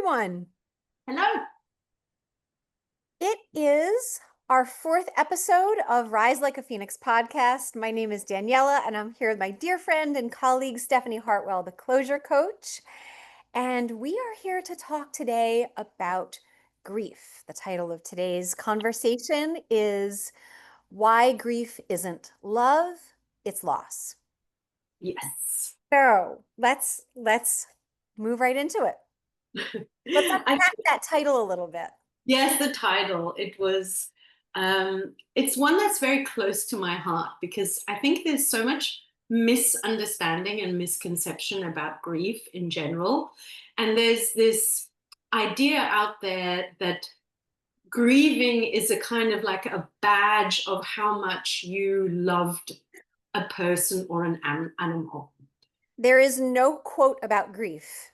everyone. Hello. It is our fourth episode of Rise Like a Phoenix podcast. My name is Daniela, and I'm here with my dear friend and colleague, Stephanie Hartwell, the closure coach. And we are here to talk today about grief. The title of today's conversation is Why Grief Isn't Love, It's Loss. Yes. So let's move right into it. Let's unpack that title a little bit. Yes, the title. It's one that's very close to my heart because I think there's so much misunderstanding and misconception about grief in general. And there's this idea out there that grieving is a kind of like a badge of how much you loved a person or an animal. There is no quote about grief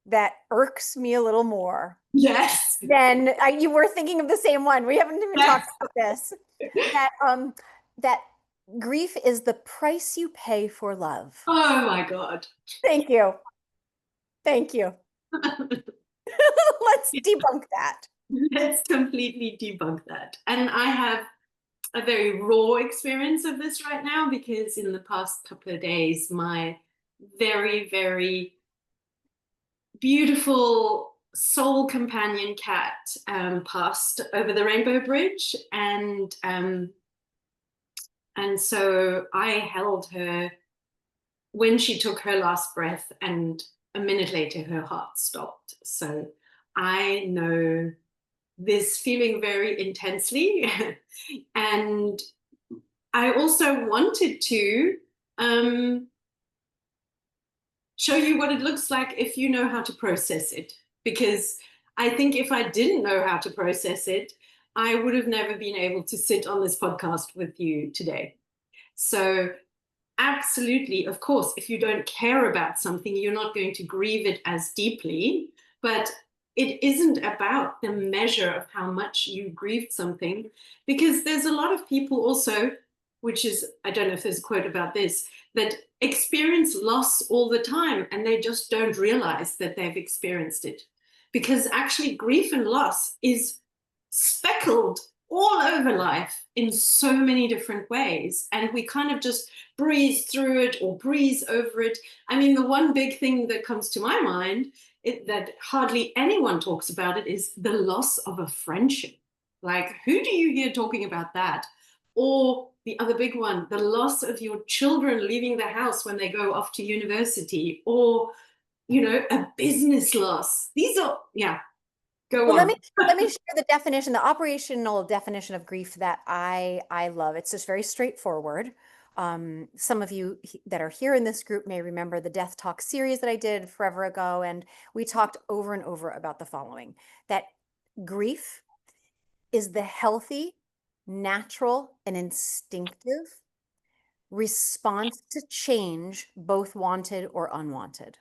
that irks me a little more Yes. than you were thinking of the same one. We haven't even talked about this. That grief is the price you pay for love. Oh my God. Thank you. Thank you. Let's debunk that. Let's completely debunk that. And I have a very raw experience of this right now because in the past couple of days, my very, very beautiful soul companion cat passed over the Rainbow Bridge. And so I held her when she took her last breath, and a minute later, her heart stopped. So I know this feeling very intensely. And I also wanted to show you what it looks like if you know how to process it. Because I think if I didn't know how to process it, I would have never been able to sit on this podcast with you today. So absolutely, of course, if you don't care about something, you're not going to grieve it as deeply. But it isn't about the measure of how much you grieved something, because there's a lot of people also, which is, I don't know if there's a quote about this, that experience loss all the time and they just don't realize that they've experienced it. Because actually, grief and loss is speckled all over life in so many different ways. And we kind of just breeze through it or breeze over it. I mean, the one big thing that comes to my mind that hardly anyone talks about it is the loss of a friendship. Like, who do you hear talking about that? Or the other big one, the loss of your children leaving the house when they go off to university, or, a business loss. These are, yeah, go Well, on. let me share the definition, the operational definition of grief that I love. It's just very straightforward. Some of you that are here in this group may remember the Death Talk series that I did forever ago, and we talked over and over about the following: that grief is the healthy, natural, and instinctive response to change, both wanted or unwanted.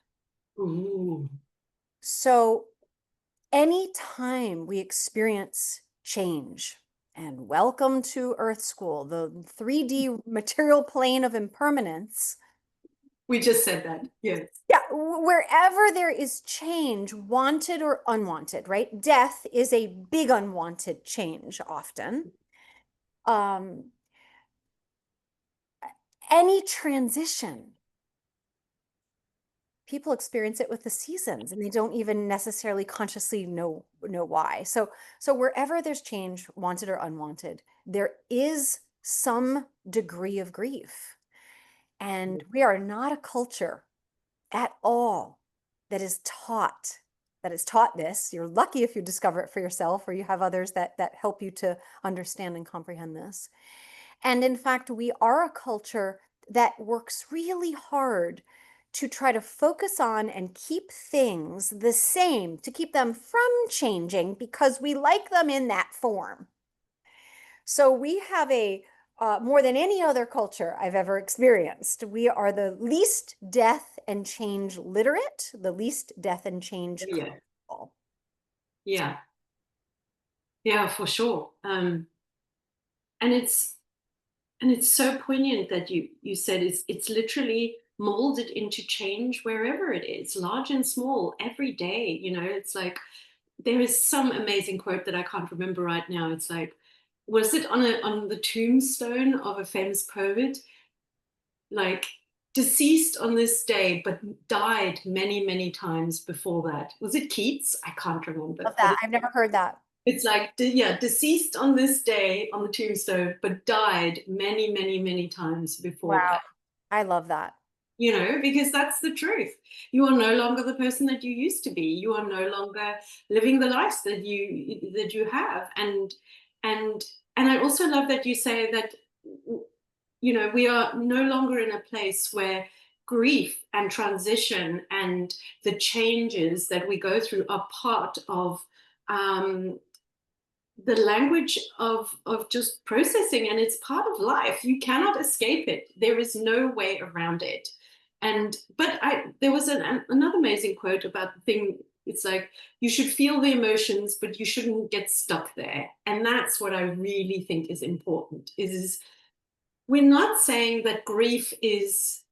Ooh. So anytime we experience change, and welcome to Earth School, the 3D material plane of impermanence. We just said that, yes. Yeah, wherever there is change, wanted or unwanted, right? Death is a big unwanted change often. Any transition, people experience it with the seasons and they don't even necessarily consciously know why. So wherever there's change, wanted or unwanted, there is some degree of grief. And we are not a culture at all that is taught this. You're lucky if you discover it for yourself, or you have others that help you to understand and comprehend this. And in fact, we are a culture that works really hard to try to focus on and keep things the same, to keep them from changing because we like them in that form. So we have a more than any other culture I've ever experienced, we are the least death and change literate, the least death and change comfortable. Yeah. Yeah, for sure. And it's so poignant that you said it's literally molded into change wherever it is, large and small, every day. It's like there is some amazing quote that I can't remember right now. It's like, was it on the tombstone of a famous poet? Like, deceased on this day, but died many, many times before that. Was it Keats? I can't remember, Love but that. I've never heard that. it's like, yeah, deceased on this day on the tombstone, but died many, many, many times before Wow. that. I love that. Because that's the truth. You are no longer the person that you used to be. You are no longer living the life that you have. And I also love that you say that we are no longer in a place where grief and transition and the changes that we go through are part of um, the language of just processing, and it's part of life. You cannot escape it. There is no way around it. And but I there was another amazing quote about the thing. It's like, you should feel the emotions, but you shouldn't get stuck there. And that's what I really think is important. Is we're not saying that grief is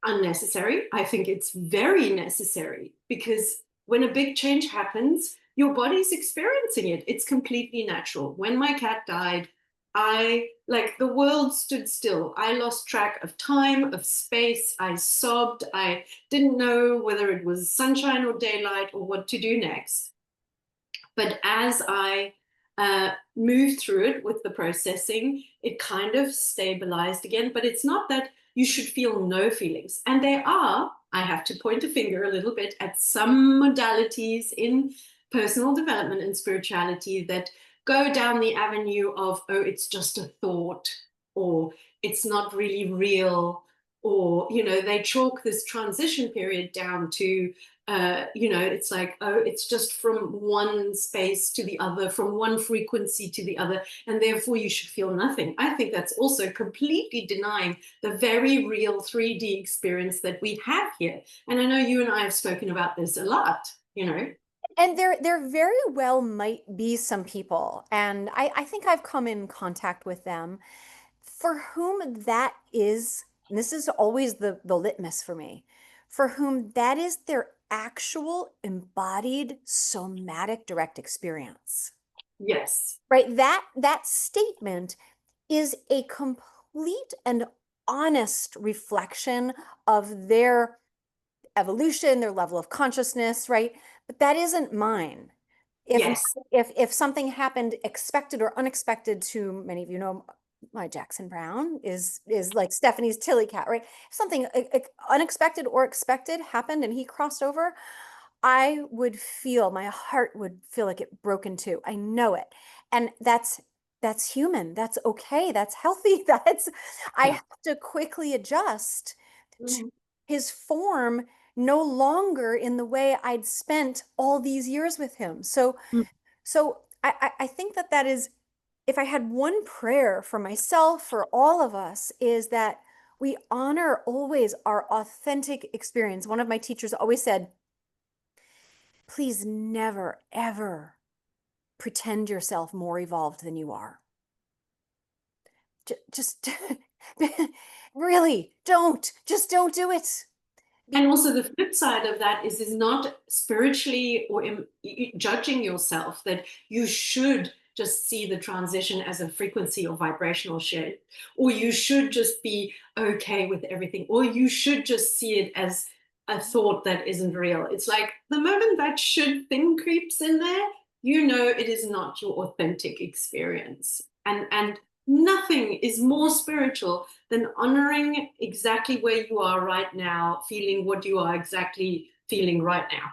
unnecessary. I think it's very necessary, because when a big change happens, your body's experiencing it. It's completely natural. When my cat died, I like the world stood still. I lost track of time, of space. I sobbed. I didn't know whether it was sunshine or daylight or what to do next. But as I moved through it with the processing, it kind of stabilized again. But it's not that you should feel no feelings. And there are, I have to point a finger a little bit at some modalities in personal development and spirituality that go down the avenue of, oh, it's just a thought, or it's not really real, or, they chalk this transition period down to it's like, oh, it's just from one space to the other, from one frequency to the other, and therefore you should feel nothing. I think that's also completely denying the very real 3D experience that we have here. And I know you and I have spoken about this a lot. And there very well might be some people, and I think I've come in contact with them for whom that is, and this is always the litmus for me, for whom that is their actual embodied somatic direct experience. Yes. Right? That statement is a complete and honest reflection of their evolution, their level of consciousness, right? But that isn't mine. If Yes. if something happened expected or unexpected, to many of you know, my Jackson Brown is like Stephanie's Tilly cat, right? If something unexpected or expected happened and he crossed over, I would feel, my heart would feel like it broke in two. I know it. And that's human. That's okay. That's healthy. That's I Yeah. have to quickly adjust to Mhm. his form no longer in the way I'd spent all these years with him. So I think that is, if I had one prayer for myself, for all of us, is that we honor always our authentic experience. One of my teachers always said, please never, ever pretend yourself more evolved than you are. Just really just don't do it. And Be also the flip side of that is not spiritually or judging yourself, that you should just see the transition as a frequency or vibrational shift, or you should just be okay with everything, or you should just see it as a thought that isn't real. It's like the moment that should thing creeps in there, it is not your authentic experience. And nothing is more spiritual than honoring exactly where you are right now, feeling what you are exactly feeling right now.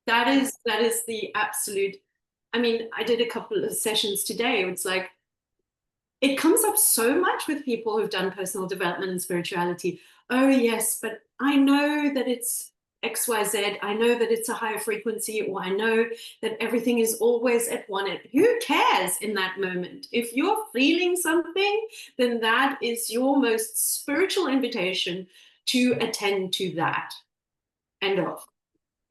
That is the absolute. I mean, I did a couple of sessions today. It's like, it comes up so much with people who've done personal development and spirituality. Oh, yes, but I know that it's XYZ. I know that it's a higher frequency, or I know that everything is always at one end. Who cares in that moment? If you're feeling something, then that is your most spiritual invitation to attend to that. End of.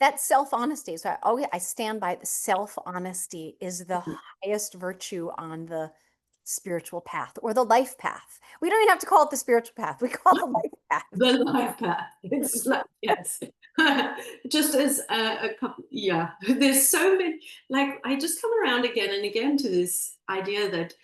that self-honesty. So I stand by the self-honesty is the highest virtue on the spiritual path or the life path. We don't even have to call it the spiritual path. We call it the life path. The life path. It's like, yes. Just as a couple, yeah. There's so many, like, I just come around again and again to this idea that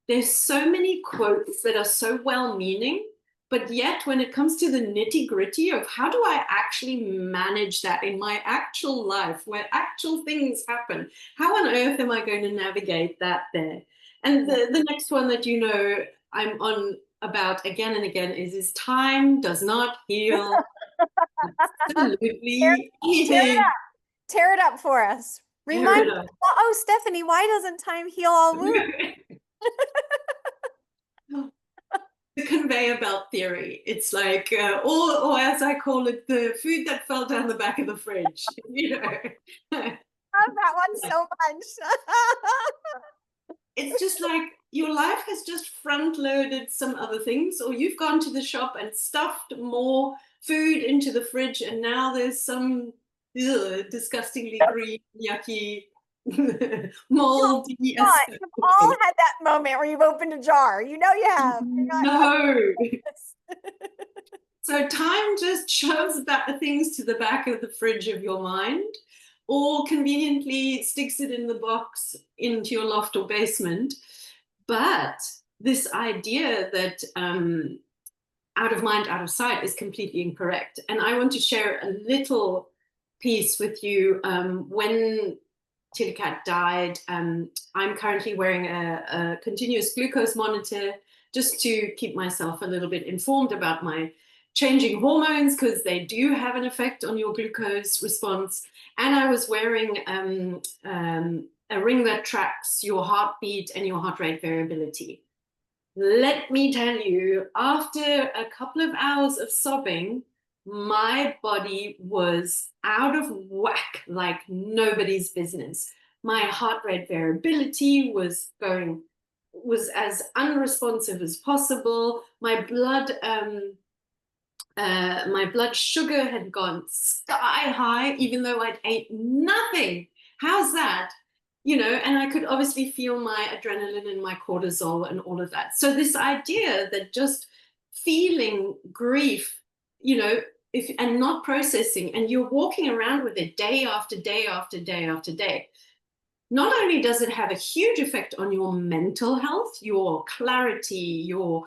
there's so many quotes that are so well-meaning, but yet when it comes to the nitty-gritty of how do I actually manage that in my actual life, where actual things happen, how on earth am I going to navigate that there? And the next one that I'm on about again and again is time does not heal Tear, absolutely tear it anything. up. Tear it up for us. Remind us. Oh, Stephanie, why doesn't time heal all wounds? The conveyor belt theory. It's like, or as I call it, the food that fell down the back of the fridge. I love that one so much. It's just like your life has just front loaded some other things, or you've gone to the shop and stuffed more food into the fridge, and now there's some disgustingly green, yucky, moldy. You've all had that moment where you've opened a jar. You know you have. No. So time just shoves things to the back of the fridge of your mind, or conveniently sticks it in the box into your loft or basement. But this idea that out of mind, out of sight is completely incorrect. And I want to share a little piece with you. When Tilly Cat died, I'm currently wearing a continuous glucose monitor just to keep myself a little bit informed about my changing hormones, because they do have an effect on your glucose response. And I was wearing a ring that tracks your heartbeat and your heart rate variability. Let me tell you, after a couple of hours of sobbing, my body was out of whack like nobody's business. My heart rate variability was as unresponsive as possible. My blood sugar had gone sky high, even though I'd ate nothing. How's that? And I could obviously feel my adrenaline and my cortisol and all of that. So this idea that just feeling grief, and not processing, and you're walking around with it day after day after day after day, not only does it have a huge effect on your mental health, your clarity, your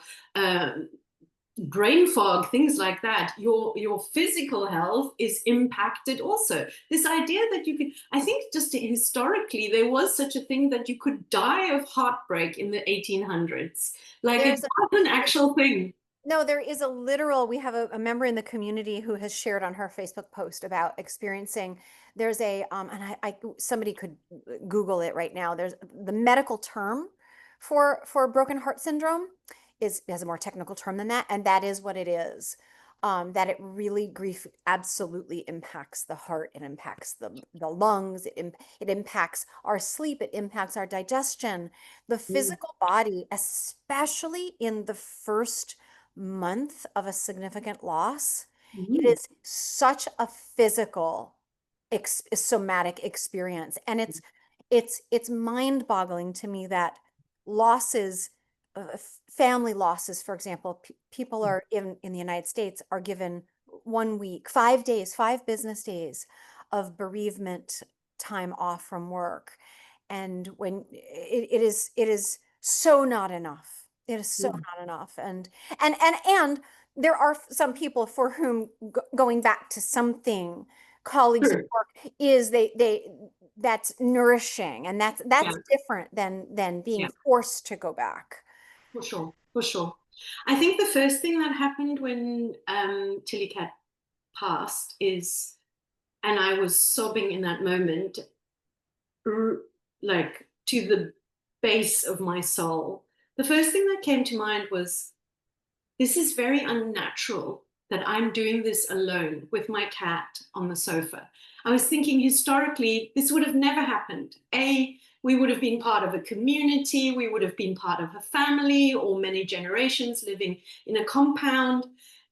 brain fog, things like that, your physical health is impacted also. This idea that you could, I think just historically, there was such a thing that you could die of heartbreak in the 1800s. Like, it's not an actual thing. No, there is a literal, we have a member in the community who has shared on her Facebook post about experiencing, there's and somebody could Google it right now. There's the medical term for broken heart syndrome has a more technical term than that. And that is what it is. That it really, grief absolutely impacts the heart. It impacts the lungs. It impacts our sleep. It impacts our digestion, the physical body, especially in the first month of a significant loss. It is such a physical, somatic experience. And it's mind-boggling to me that losses, family losses, for example, people are in the United States are given 1 week, 5 days, 5 business days of bereavement time off from work. And when it is so not enough. It is so not enough. And there are some people for whom going back to something colleagues at work is that's nourishing, and that's different than being forced to go back. For sure, for sure. I think the first thing that happened when Tilly Cat passed is, and I was sobbing in that moment, like to the base of my soul. The first thing that came to mind was, this is very unnatural that I'm doing this alone with my cat on the sofa. I was thinking, historically, this would have never happened. We would have been part of a community, we would have been part of a family, or many generations living in a compound.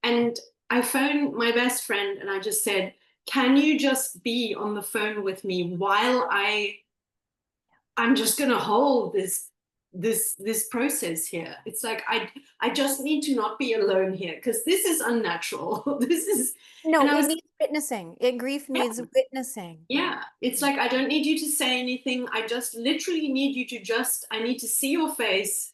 And I phoned my best friend and I just said, can you just be on the phone with me while I'm just going to hold this this process here. It's like I just need to not be alone here because this is unnatural. This is, No, and I it was, needs witnessing. Grief needs yeah, witnessing. yeah. It's like I don't need you to say anything. I just literally need you to just, I need to see your face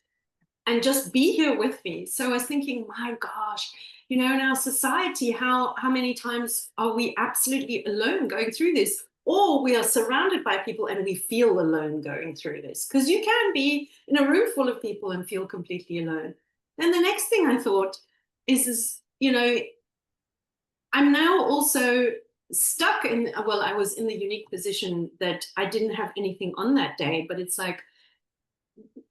and just be here with me. So I was thinking, my gosh, in our society, how many times are we absolutely alone going through this? Or we are surrounded by people and we feel alone going through this. Because you can be in a room full of people and feel completely alone. Then the next thing I thought is, I'm now also stuck in, well, I was in the unique position that I didn't have anything on that day, but it's like,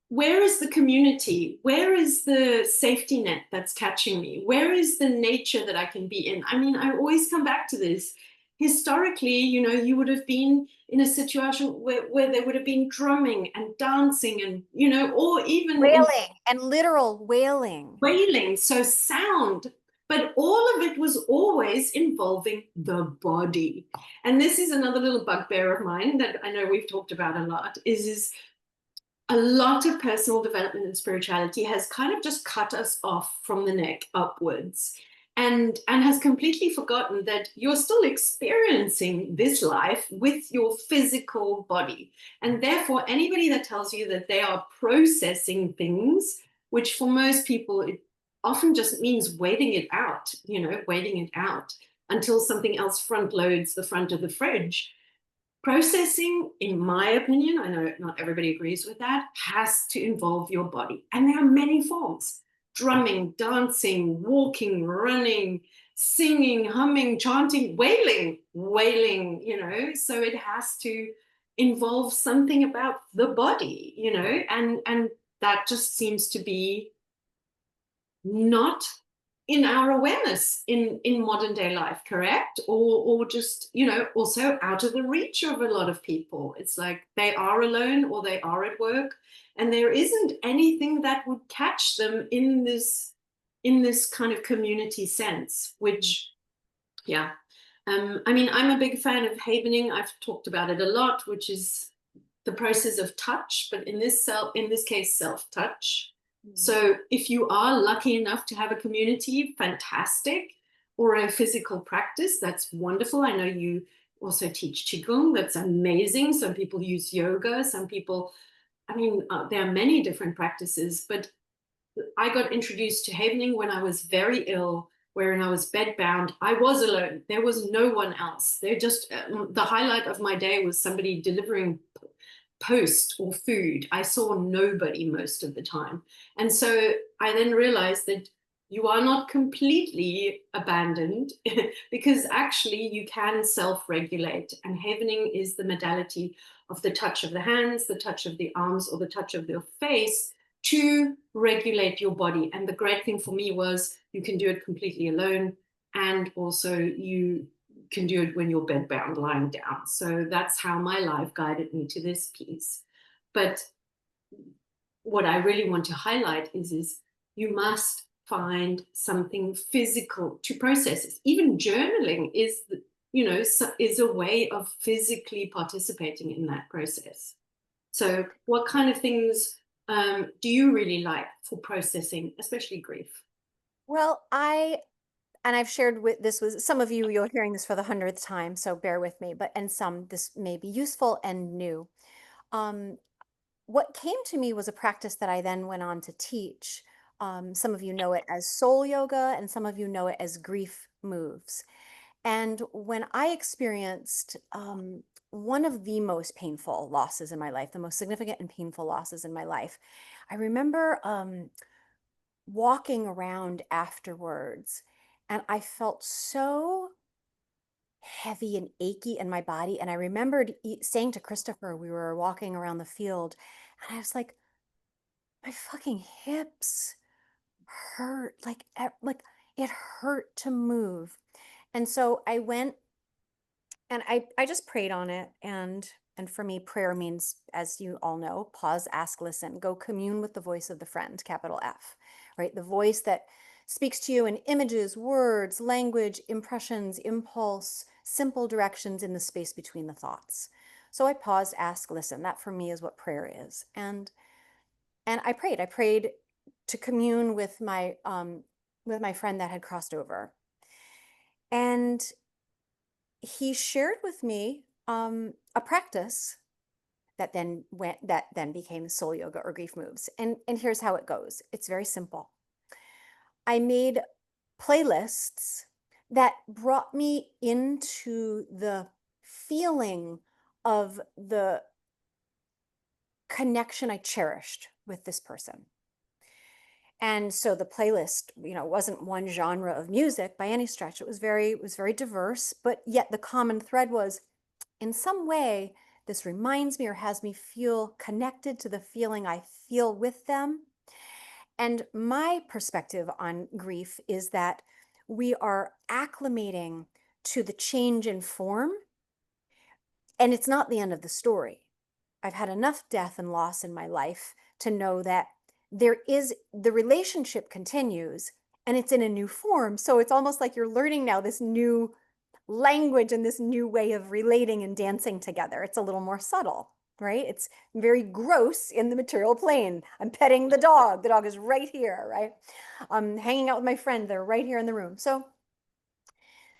where is the community? Where is the safety net that's catching me? Where is the nature that I can be in? I mean, I always come back to this. Historically, you would have been in a situation where there would have been drumming and dancing and, or even in Wailing and literal wailing. wailing, so sound. But all of it was always involving the body. And this is another little bugbear of mine that I know we've talked about a lot, is a lot of personal development and spirituality has kind of just cut us off from the neck upwards, and has completely forgotten that you're still experiencing this life with your physical body. And therefore anybody that tells you that they are processing things, which for most people it often just means waiting it out, waiting it out until something else front loads the front of the fridge. Processing, in my opinion, I know not everybody agrees with that, has to involve your body. And there are many forms: drumming, dancing, walking, running, singing, humming, chanting, wailing, So it has to involve something about the body, and that just seems to be not in our awareness in modern day life, correct? Or just, also out of the reach of a lot of people. It's like they are alone or they are at work, and there isn't anything that would catch them in this kind of community sense, which, yeah. I mean, I'm a big fan of havening. I've talked about it a lot, which is the process of touch, but in this case, self-touch. Mm. So if you are lucky enough to have a community, fantastic, or a physical practice, that's wonderful. I know you also teach Qigong, that's amazing. Some people use yoga, some people, I mean, there are many different practices, but I got introduced to havening when I was very ill, wherein I was bedbound. I was alone. There was no one else. The highlight of my day was somebody delivering post or food. I saw nobody most of the time. And so I then realized that you are not completely abandoned because actually you can self regulate. And havening is the modality of the touch of the hands, the touch of the arms, or the touch of your face to regulate your body. And the great thing for me was you can do it completely alone. And also you can do it when you're bedbound lying down. So that's how my life guided me to this piece. But what I really want to highlight is you must find something physical to process it. Even journaling is a way of physically participating in that process. So what kind of things do you really like for processing, especially grief? Well, and I've shared with this with some of you, you're hearing this for the 100th time, so bear with me, but and some this may be useful and new. Um, what came to me was a practice that I then went on to teach. Some of you know it as soul yoga, and some of you know it as grief moves. And when I experienced one of the most painful losses in my life, the most significant and painful losses in my life, I remember walking around afterwards, and I felt so heavy and achy in my body. And I remembered saying to Christopher, we were walking around the field, and I was like, my fucking hips hurt. Like it hurt to move. And so I went and I just prayed on it. And for me, prayer means, as you all know, pause, ask, listen, go commune with the voice of the friend, capital F, right? The voice that speaks to you in images, words, language, impressions, impulse, simple directions in the space between the thoughts. So I pause, ask, listen. That for me is what prayer is. And and I prayed to commune with my friend that had crossed over. And he shared with me a practice that then became soul yoga or grief moves. And here's how it goes. It's very simple. I made playlists that brought me into the feeling of the connection I cherished with this person. And so the playlist, wasn't one genre of music by any stretch. It was very diverse, but yet the common thread was, in some way, this reminds me or has me feel connected to the feeling I feel with them. And my perspective on grief is that we are acclimating to the change in form, and it's not the end of the story. I've had enough death and loss in my life to know that the relationship continues and it's in a new form. So it's almost like you're learning now this new language and this new way of relating and dancing together. It's a little more subtle, right? It's very gross in the material plane. I'm petting the dog. The dog is right here, right? I'm hanging out with my friend. They're right here in the room. So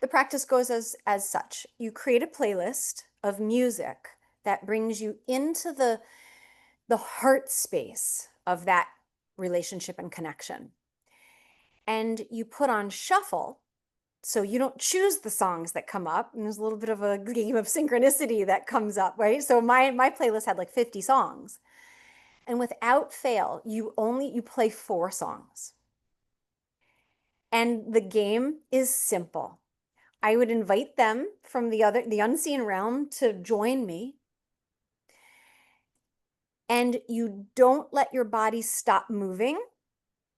the practice goes as such. You create a playlist of music that brings you into the heart space of that relationship and connection. And you put on shuffle, so you don't choose the songs that come up. And there's a little bit of a game of synchronicity that comes up, right? So my playlist had like 50 songs. And without fail, you play 4 songs. And the game is simple. I would invite them from the unseen realm to join me. And you don't let your body stop moving,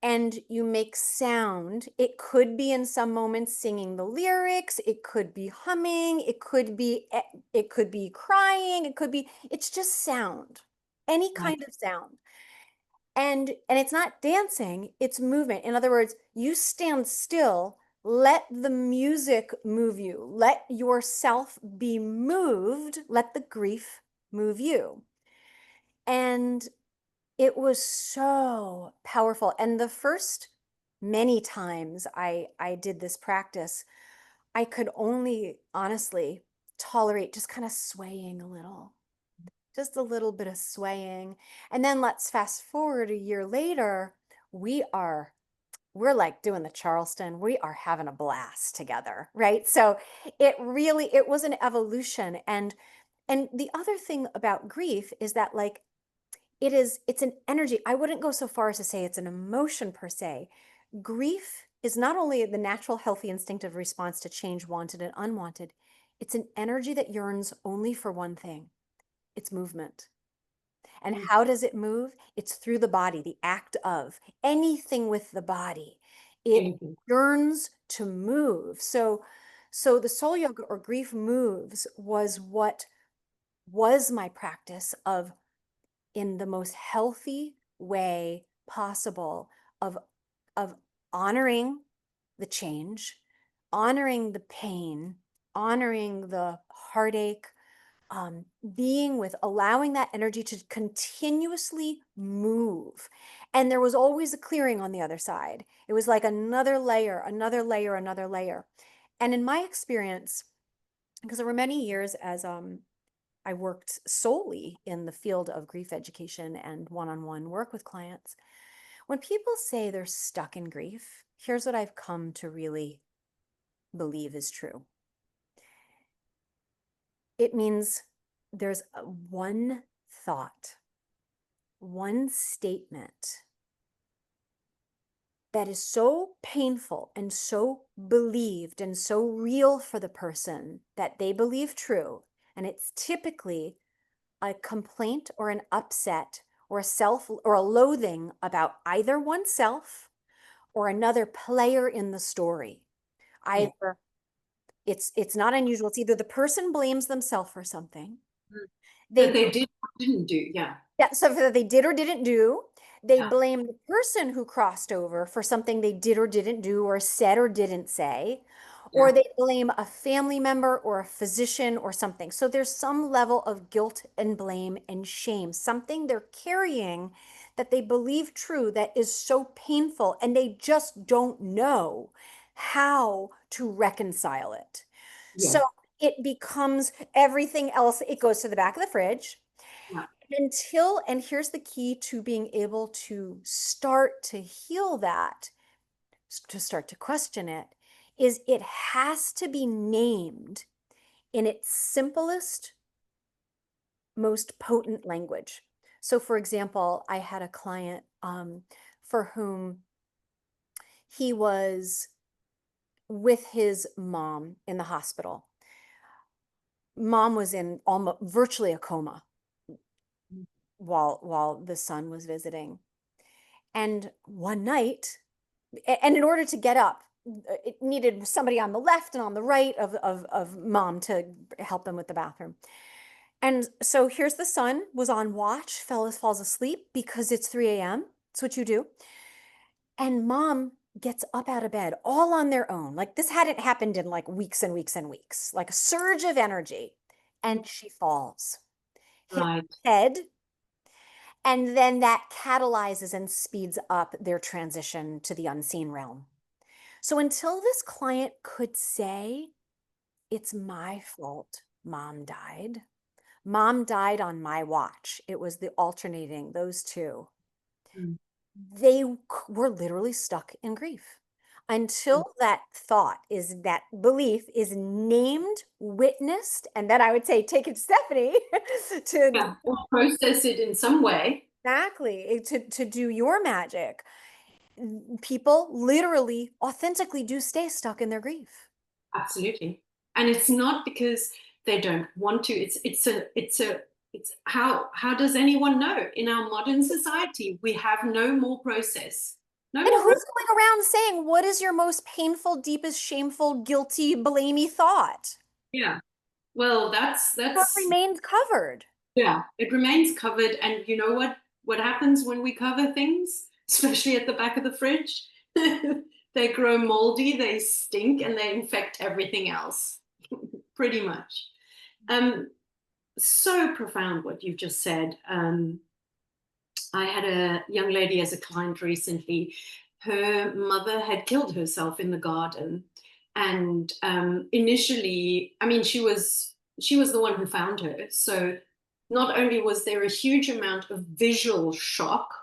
and you make sound. It could be in some moments singing the lyrics, it could be humming, it could be crying, it's just sound. Any Right. kind of sound. And it's not dancing, it's movement. In other words, you stand still, let the music move you. Let yourself be moved, let the grief move you. And it was so powerful. And the first many times I did this practice, I could only honestly tolerate just kind of swaying a little, just a little bit of swaying. And then let's fast forward a year later, we're like doing the Charleston. We are having a blast together, right? So it was an evolution. And the other thing about grief is that, like, it's an energy. I wouldn't go so far as to say it's an emotion per se. Grief is not only the natural, healthy, instinctive response to change, wanted and unwanted, it's an energy that yearns only for one thing. It's movement. And Mm. how does it move? It's through the body, the act of anything with the body. It Anything. yearns to move. So the soul yoga or grief moves was what was my practice of, in the most healthy way possible, of of honoring the change, honoring the pain, honoring the heartache, being with, allowing that energy to continuously move. And there was always a clearing on the other side. It was like another layer, another layer, another layer. And in my experience, because there were many years as I worked solely in the field of grief education and one-on-one work with clients. When people say they're stuck in grief, here's what I've come to really believe is true. It means there's one thought, one statement that is so painful and so believed and so real for the person that they believe true. And it's typically a complaint or an upset or a self or a loathing about either oneself or another player in the story. Yeah. Either it's not unusual. It's either the person blames themselves for something. Mm. That They they did or didn't do. Yeah. Yeah, so that they did or didn't do. They Yeah. blame the person who crossed over for something they did or didn't do or said or didn't say. Yeah. or they blame a family member or a physician or something. So there's some level of guilt and blame and shame, something they're carrying that they believe true that is so painful, and they just don't know how to reconcile it. So Yes. it becomes everything else, it goes to the back of the fridge Yeah. until, and here's the key to being able to start to heal that, to start to question it, is it has to be named in its simplest, most potent language. So, for example, I had a client for whom he was with his mom in the hospital. Mom was in almost virtually a coma while the son was visiting. And one night, and in order to get up, it needed somebody on the left and on the right of mom to help him with the bathroom. And so here's the son was on watch, falls asleep because it's 3 a.m. It's what you do. And mom gets up out of bed all on their own. Like this hadn't happened in like weeks and weeks and weeks, like a surge of energy. And she falls, hits Right. her head, and then that catalyzes and speeds up their transition to the unseen realm. So until this client could say, it's my fault, mom died on my watch. It was the alternating, those two. Mm. They were literally stuck in grief Mm. until that thought is, that belief is named, witnessed, and then I would say take it to Stephanie to Yeah. Or process it in some way. exactly to do your magic. People literally authentically do stay stuck in their grief. Absolutely. And it's not because they don't want to. It's how does anyone know? In our modern society, we have no more process. No And more who's going around saying, what is your most painful, deepest, shameful, guilty, blamey thought? yeah. Well, That that's remained covered. yeah, it remains covered. And you know what happens when we cover things, especially at the back of the fridge? They grow moldy, they stink, and they infect everything else. Pretty much. Um, so profound what you've just said. I had a young lady as a client recently. Her mother had killed herself in the garden, and initially, I mean, she was the one who found her. So not only was there a huge amount of visual shock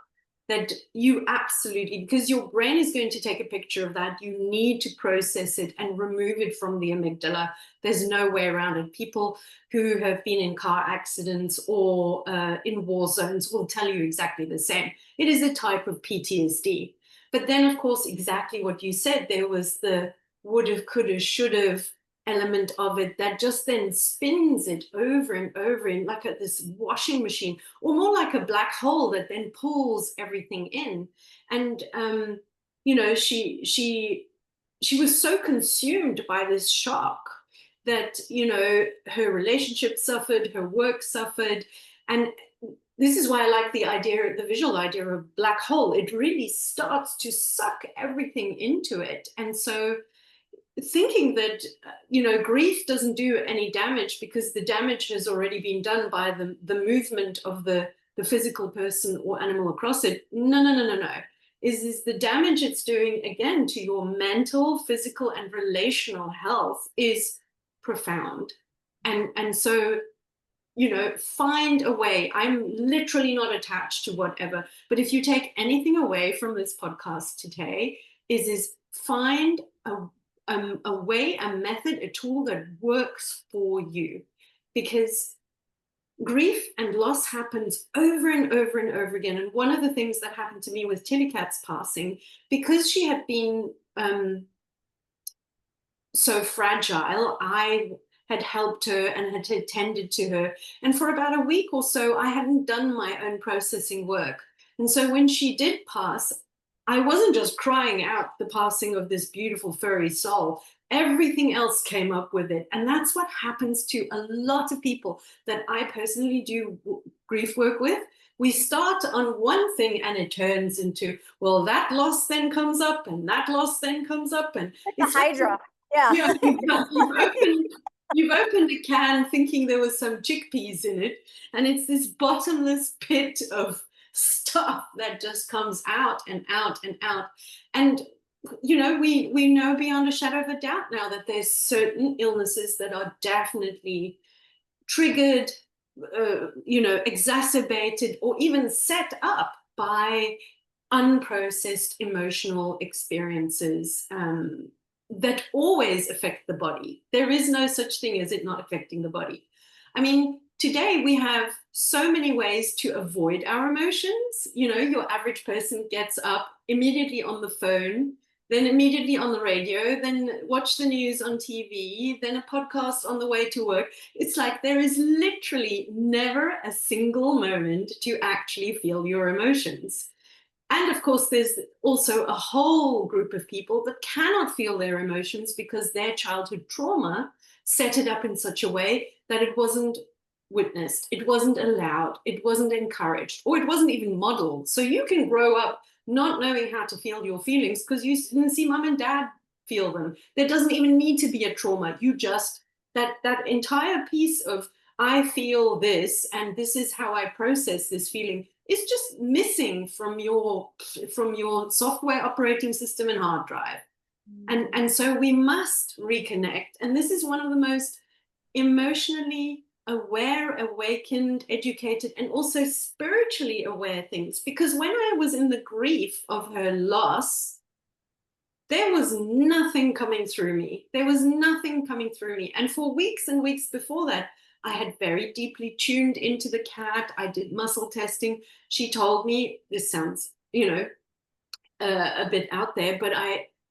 that you absolutely, because your brain is going to take a picture of that, you need to process it and remove it from the amygdala. There's no way around it. People who have been in car accidents or in war zones will tell you exactly the same. It is a type of PTSD. But then, of course, exactly what you said, there was the would have, could have, should have element of it that just then spins it over and over in like this washing machine, or more like a black hole that then pulls everything in. And she was so consumed by this shock that her relationship suffered, her work suffered. And this is why I like the visual idea of black hole. It really starts to suck everything into it. And so thinking that grief doesn't do any damage because the damage has already been done by the movement of the physical person or animal across it. No, no, no, no, no. Is the damage it's doing again to your mental, physical, and relational health is profound. And so find a way. I'm literally not attached to whatever, but if you take anything away from this podcast today, is find a way, a method, a tool that works for you, because grief and loss happens over and over and over again. And one of the things that happened to me with Tilly Cat's passing, because she had been so fragile, I had helped her and had attended to her. And for about a week or so, I hadn't done my own processing work. And so when she did pass, I wasn't just crying out the passing of this beautiful furry soul. Everything else came up with it. And that's what happens to a lot of people that I personally do grief work with. We start on one thing and it turns into, well, that loss then comes up and that loss then comes up. And Like the it's like Hydra. Yeah. Yeah, you've opened a can thinking there was some chickpeas in it, and it's this bottomless pit of stuff that just comes out and out and out. And we know beyond a shadow of a doubt now that there's certain illnesses that are definitely triggered, exacerbated, or even set up by unprocessed emotional experiences that always affect the body. There is no such thing as it not affecting the body. I mean, today we have so many ways to avoid our emotions. Your average person gets up immediately on the phone, then immediately on the radio, then watch the news on TV, then a podcast on the way to work. It's like there is literally never a single moment to actually feel your emotions. And of course, there's also a whole group of people that cannot feel their emotions because their childhood trauma set it up in such a way that it wasn't witnessed, it wasn't allowed, it wasn't encouraged, or it wasn't even modeled. So you can grow up not knowing how to feel your feelings because you didn't see mom and dad feel them. There doesn't even need to be a trauma. You just, that entire piece of I feel this and this is how I process this feeling is just missing from your software operating system and hard drive. And so we must reconnect. And this is one of the most emotionally aware, awakened, educated, and also spiritually aware things. Because when I was in the grief of her loss, there was nothing coming through me. There was nothing coming through me. And for weeks and weeks before that, I had very deeply tuned into the cat. I did muscle testing. She told me, this sounds, a bit out there, but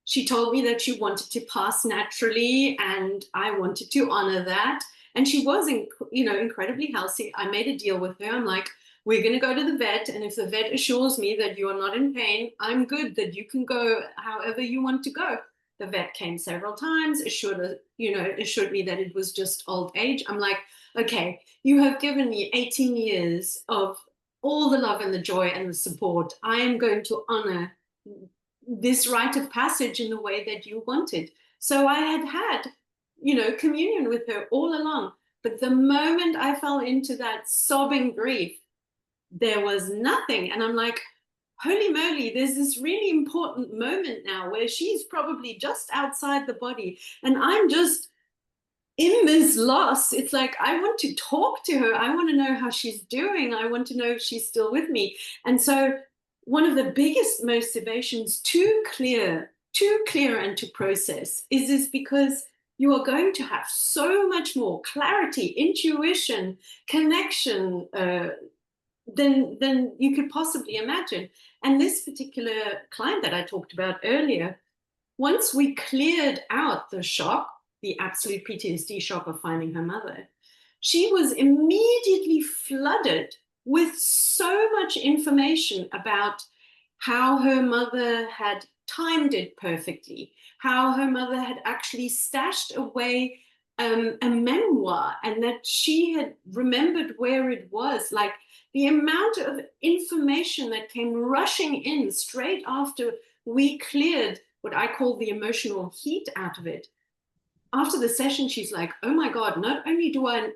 she told me that she wanted to pass naturally, and I wanted to honor that. And she was, incredibly healthy. I made a deal with her. I'm like, we're going to go to the vet, and if the vet assures me that you are not in pain, I'm good, that you can go however you want to go. The vet came several times, assured me that it was just old age. I'm like, okay, you have given me 18 years of all the love and the joy and the support. I am going to honor this rite of passage in the way that you wanted. So I had, communion with her all along. But the moment I fell into that sobbing grief, there was nothing. And I'm like, holy moly, there's this really important moment now where she's probably just outside the body. And I'm just in this loss. It's like, I want to talk to her. I want to know how she's doing. I want to know if she's still with me. And so one of the biggest motivations to clear and to process is because you are going to have so much more clarity, intuition, connection than you could possibly imagine. And this particular client that I talked about earlier, once we cleared out the shock, the absolute PTSD shock of finding her mother, she was immediately flooded with so much information about how her mother had timed it perfectly, how her mother had actually stashed away a memoir, and that she had remembered where it was. Like the amount of information that came rushing in straight after we cleared what I call the emotional heat out of it. After the session, she's like, oh my God, not only do I,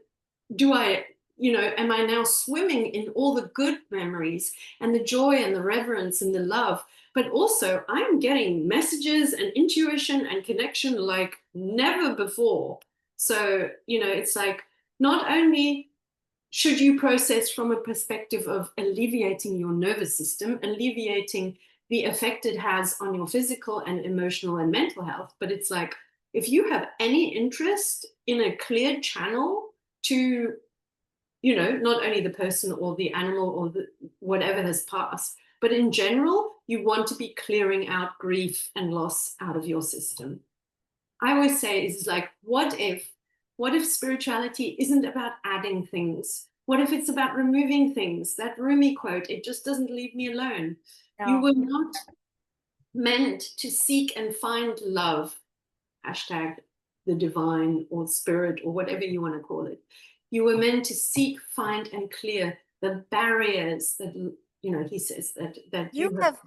am I now swimming in all the good memories and the joy and the reverence and the love, but also I'm getting messages and intuition and connection like never before. So, it's like, not only should you process from a perspective of alleviating your nervous system, alleviating the effect it has on your physical and emotional and mental health, but it's like, if you have any interest in a cleared channel to, not only the person or the animal or whatever has passed, but in general, you want to be clearing out grief and loss out of your system. I always say is like, what if spirituality isn't about adding things? What if it's about removing things? That Rumi quote, it just doesn't leave me alone. You No. were not meant to seek and find love, hashtag the divine or spirit or whatever you want to call it. You were meant to seek, find, and clear the barriers that, he says that You have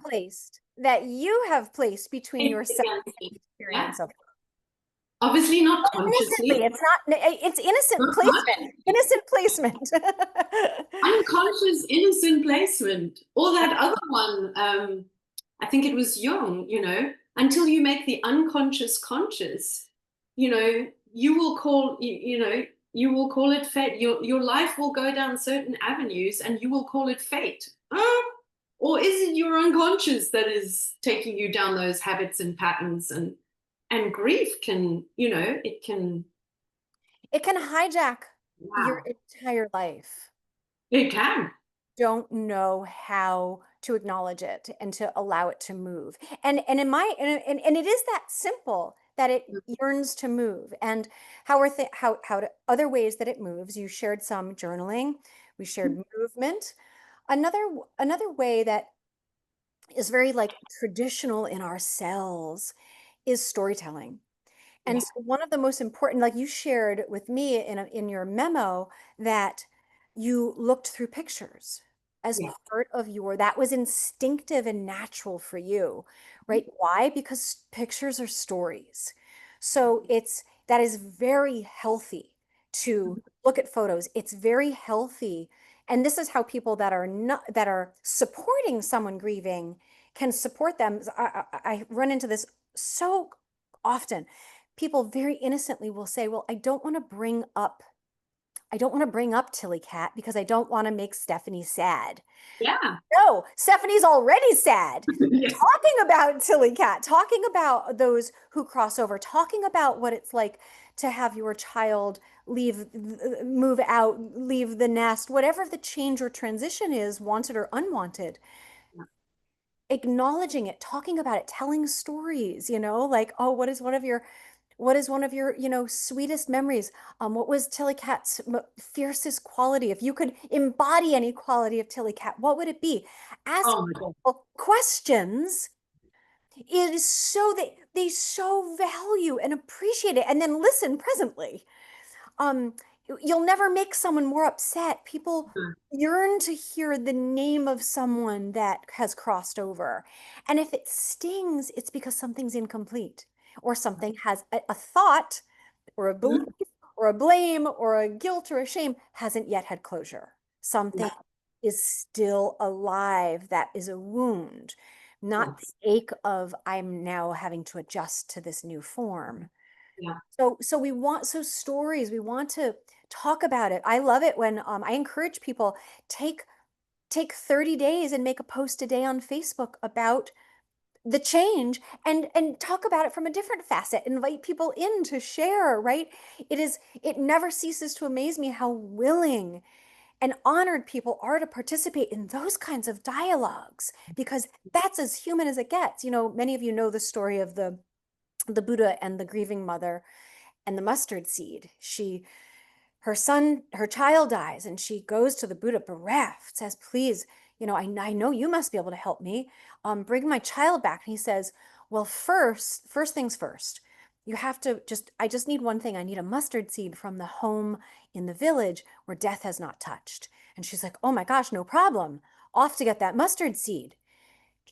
placed between yourself and the yeah. experience of. Obviously not consciously, Innocently, it's not, it's innocent not much. placement, innocent placement. Unconscious innocent placement, or that other one, I think it was Jung, until you make the unconscious conscious, you will call you will call it fate. Your life will go down certain avenues and you will call it fate. Or is it your unconscious that is taking you down those habits and patterns? And grief can, it can, It can hijack your wow, entire life. it can. Don't know how to acknowledge it and to allow it to move. And in my and it is that simple that it yearns to move. And how are how to other ways that it moves. You shared some journaling, we shared movement. Another way that is very like traditional in our cells is storytelling. And Yeah, so one of the most important, like you shared with me in your memo, that you looked through pictures as yeah. part of that was instinctive and natural for you, right? Why? Because pictures are stories. So that is very healthy to look at photos. It's very healthy. And this is how people that are not, that are supporting someone grieving can support them. I run into this so often. People very innocently will say, well, I don't want to bring up Tilly Cat because I don't want to make Stephanie sad. Yeah. No, Stephanie's already sad. Yes. Talking about Tilly Cat, talking about those who cross over, talking about what it's like to have your child move out, leave the nest, whatever the change or transition is, wanted or unwanted, acknowledging it, talking about it, telling stories, like, oh, what is one of your, sweetest memories? What was Tilly Cat's fiercest quality? If you could embody any quality of Tilly Cat, what would it be? Ask Oh my God. people questions. It is so they so value and appreciate it, and then listen presently. um you'll never make someone more upset. People Mm. yearn to hear the name of someone that has crossed over, and if it stings, it's because something's incomplete, or something has a thought or a belief Mhm. or a blame or a guilt or a shame hasn't yet had closure. Something Yeah. is still alive, that is a wound, not Yes. the ache of I'm now having to adjust to this new form. Yeah. So stories, we want to talk about it. I love it when I encourage people, take 30 days and make a post a day on Facebook about the change, and talk about it from a different facet. Invite people in to share, right? It never ceases to amaze me how willing and honored people are to participate in those kinds of dialogues, because that's as human as it gets. Many of you know the story of the Buddha and the grieving mother and the mustard seed. Her child dies, and she goes to the Buddha bereft, says, please, I know you must be able to help me. Bring my child back. And he says, well, first things first, you have to I just need one thing. I need a mustard seed from the home in the village where death has not touched. And she's like, oh my gosh, no problem. Off to get that mustard seed.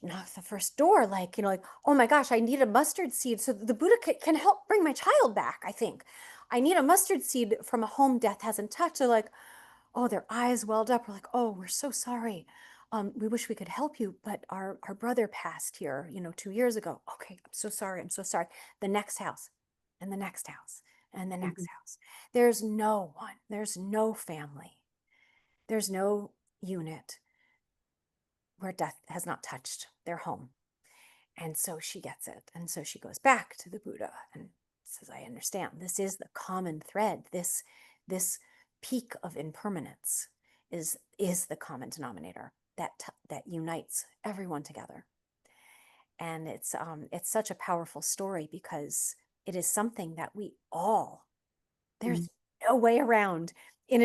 Knock the first door, like, oh my gosh, I need a mustard seed so the Buddha can help bring my child back. I think I need a mustard seed from a home death hasn't touched. They're like, oh, their eyes welled up. We're like, oh, we're so sorry. We wish we could help you, but our brother passed here, 2 years ago. Okay, I'm so sorry. I'm so sorry. The next house, and the next house, and the next Mhm. house. There's no one. There's no family. There's no unit where death has not touched their home. And so she gets it. And so she goes back to the Buddha and says, I understand. This is the common thread. This peak of impermanence is the common denominator that unites everyone together. And it's such a powerful story because it is something that we all, Mhm. there's no way around Yeah.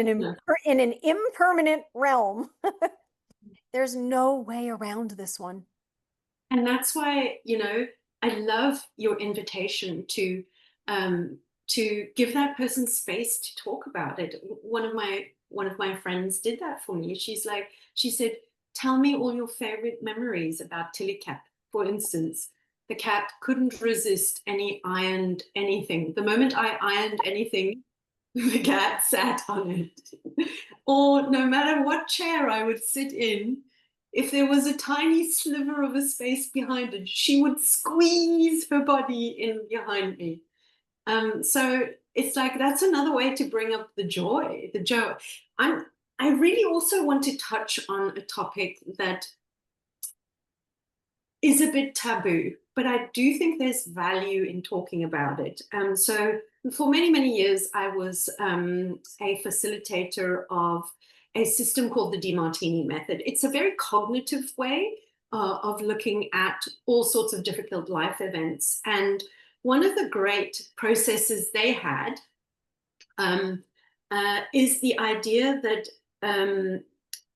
in an impermanent realm. There's no way around this one. And that's why, I love your invitation to give that person space to talk about it. One of my friends did that for me. She said, tell me all your favorite memories about Tilly Cat, for instance. the cat couldn't resist any ironed anything. The moment I ironed anything, the cat sat on it. Or no matter what chair I would sit in, if there was a tiny sliver of a space behind it, she would squeeze her body in behind me. So it's like that's another way to bring up the joy. The joy. I'm. I really also want to touch on a topic that is a bit taboo, but I do think there's value in talking about it. So for many, many years, I was a facilitator of a system called the DiMartini method. It's a very cognitive way of looking at all sorts of difficult life events. And one of the great processes they had um, is the idea that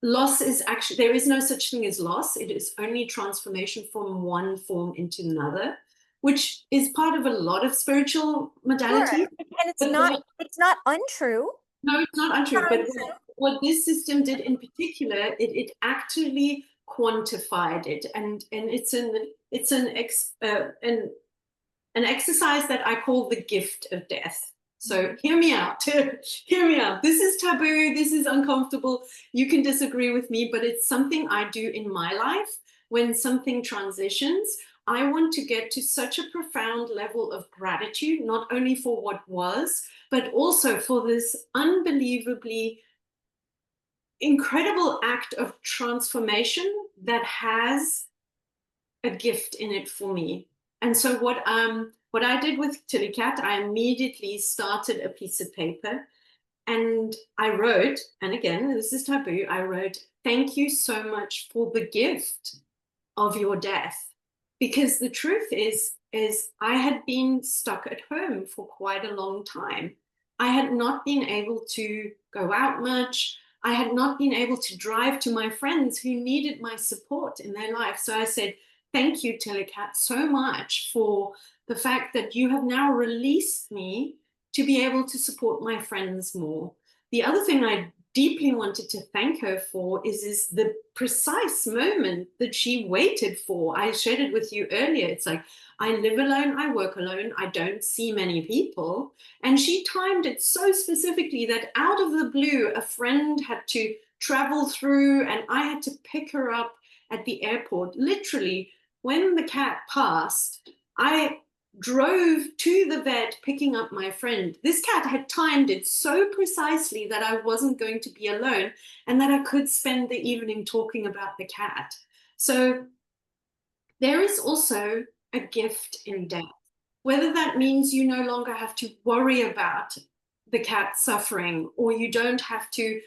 loss is actually, there is no such thing as loss. It is only transformation from one form into another, which is part of a lot of spiritual Sure. modalities. And But it's not untrue. no, it's not It's not untrue. But untrue. what this system did in particular, it actually quantified it, and an exercise that I call the gift of death. So hear me out. Hear me out. This is taboo. This is uncomfortable. You can disagree with me, but it's something I do in my life. When something transitions, I want to get to such a profound level of gratitude, not only for what was, but also for this unbelievably incredible act of transformation that has a gift in it for me. And so what I did with Tilly Cat, I immediately started a piece of paper and I wrote, and again, this is taboo, I wrote, "Thank you so much for the gift of your death." Because the truth is I had been stuck at home for quite a long time. I had not been able to go out much. I had not been able to drive to my friends who needed my support in their life. So I said, "Thank you, Telecat, so much for the fact that you have now released me to be able to support my friends more." The other thing I deeply wanted to thank her for is the precise moment that she waited for. I shared it with you earlier. It's like, I live alone, I work alone, I don't see many people. And she timed it so specifically that out of the blue, a friend had to travel through and I had to pick her up at the airport. Literally, when the cat passed, I drove to the vet picking up my friend. This cat had timed it so precisely that I wasn't going to be alone and that I could spend the evening talking about the cat. So there is also a gift in death. Whether that means you no longer have to worry about the cat suffering, or you don't have to,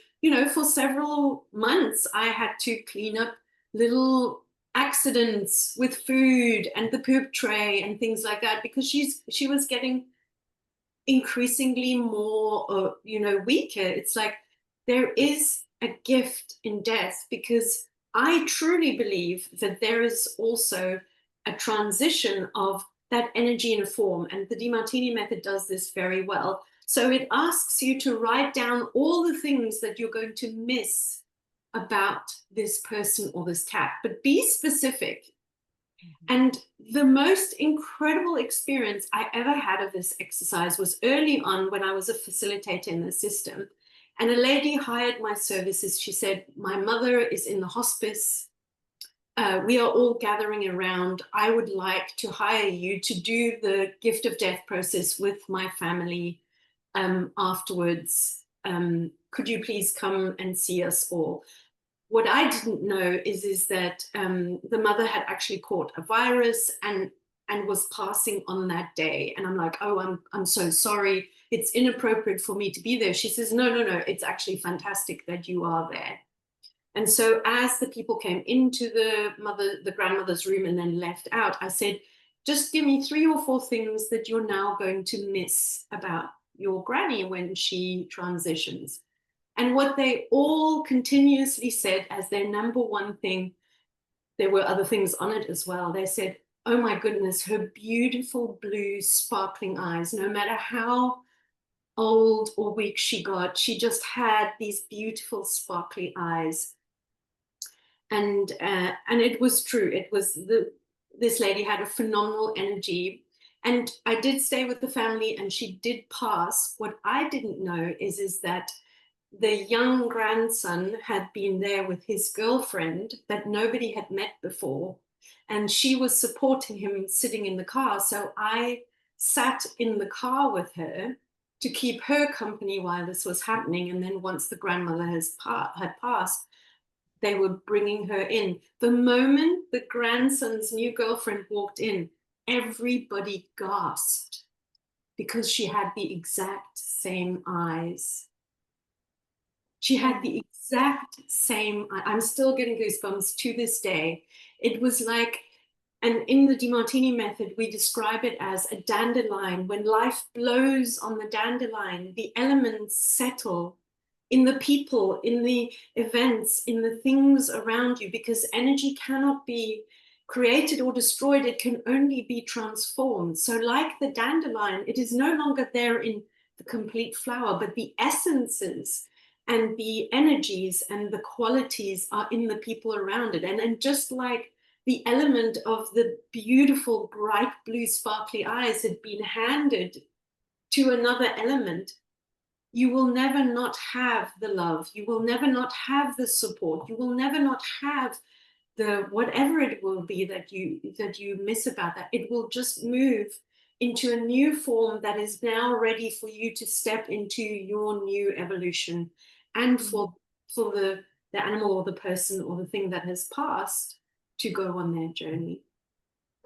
for several months, I had to clean up little accidents with food and the poop tray and things like that because she was getting increasingly more weaker. It's like there is a gift in death because I truly believe that there is also a transition of that energy in a form, and the DiMartini method does this very well. So it asks you to write down all the things that you're going to miss about this person or this cat, but be specific. And the most incredible experience I ever had of this exercise was early on when I was a facilitator in the system. And a lady hired my services. She said, "My mother is in the hospice. We are all gathering around. I would like to hire you to do the gift of death process with my family afterwards. Could you please come and see us all?" What I didn't know is that the mother had actually caught a virus and was passing on that day. And I'm like, "Oh, I'm so sorry. It's inappropriate for me to be there." She says, "No, no, no. It's actually fantastic that you are there." And so as the people came into the grandmother's room and then left out, I said, "Just give me 3 or 4 things that you're now going to miss about your granny when she transitions." And what they all continuously said as their number one thing, there were other things on it as well. They said, "Oh my goodness, her beautiful blue sparkling eyes, no matter how old or weak she got, she just had these beautiful sparkly eyes." And it was true. It was this lady had a phenomenal energy. And I did stay with the family and she did pass. What I didn't know is that the young grandson had been there with his girlfriend that nobody had met before. And she was supporting him sitting in the car. So I sat in the car with her to keep her company while this was happening. And then once the grandmother had passed, they were bringing her in. The moment the grandson's new girlfriend walked in, everybody gasped because she had the exact same eyes. She had Mm, the exact same, I'm still getting goosebumps to this day. It was like, and in the DeMartini method, we describe it as a dandelion. When life blows on the dandelion, the elements settle in the people, in the events, in the things around you, because energy cannot be created or destroyed. It can only be transformed. So like the dandelion, it is no longer there in the complete flower, but the essences and the energies and the qualities are in the people around it. And just like the element of the beautiful, bright blue, sparkly eyes had been handed to another element, you will never not have the love. You will never not have the support. You will never not have the whatever it will be that you miss about that. It will just move into a new form that is now ready for you to step into your new evolution, and mm, for the animal or the person or the thing that has passed to go on their journey.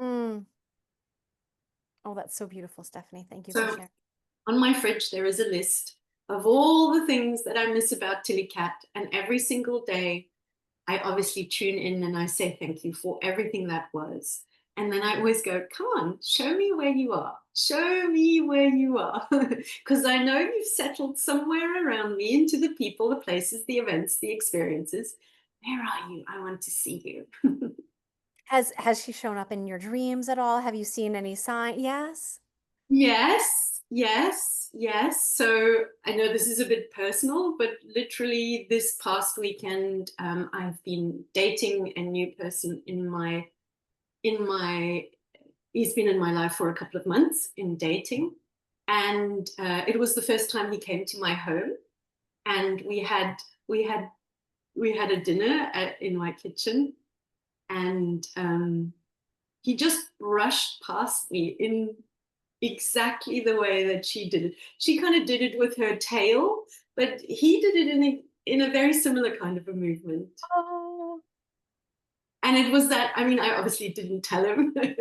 mm. Oh, that's so beautiful, Stephanie. Thank you for So sharing. on my fridge, there is a list of all the things that I miss about Tilly Cat. And every single day, I obviously tune in and I say thank you for everything that was. And then I always go, come on, show me where you are. Show me where you are. Because I know you've settled somewhere around me into the people, the places, the events, the experiences. Where are you? I want to see you. Has she shown up in your dreams at all? Have you seen any sign? Yes. Yes, yes, yes. So I know this is a bit personal, but literally this past weekend, I've been dating a new person in my he's been in my life for a couple of months in dating, and it was the first time he came to my home, and we had a dinner in my kitchen, and he just brushed past me in exactly the way that she did it. She kind of did it with her tail, but he did it in a very similar kind of a movement. Oh, And it was that, I mean, I obviously didn't tell him, but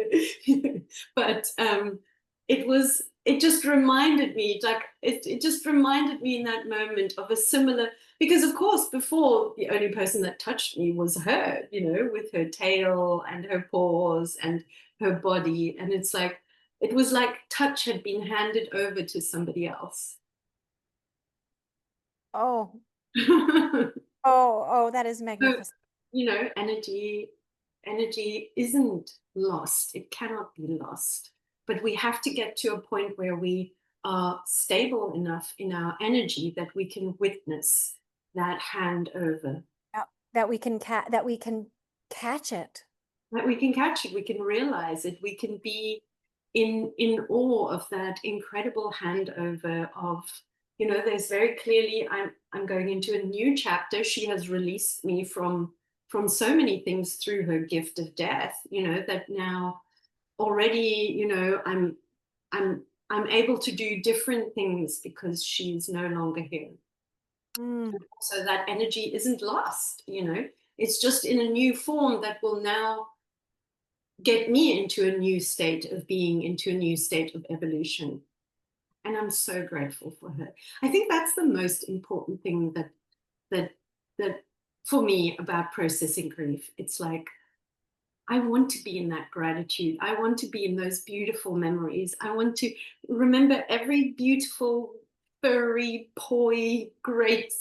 it just reminded me, like, it just reminded me in that moment of a similar, because of course, before the only person that touched me was her, with her tail and her paws and her body. And it's like, it was like touch had been handed over to somebody else. oh, So, oh, that is magnificent. energy isn't lost. It cannot be lost. But we have to get to a point where we are stable enough in our energy that we can witness that handover, That we can catch it. that we can catch it, we can realize it, we can be in awe of that incredible handover of, there's very clearly, I'm going into a new chapter. She has released me from so many things through her gift of death, that now already, I'm I'm able to do different things because she's no longer here. Mm. So that energy isn't lost, it's just in a new form that will now get me into a new state of being, into a new state of evolution. And I'm so grateful for her. I think that's the most important thing that that for me about processing grief. It's like, I want to be in that gratitude. I want to be in those beautiful memories. I want to remember every beautiful, furry, poi, great,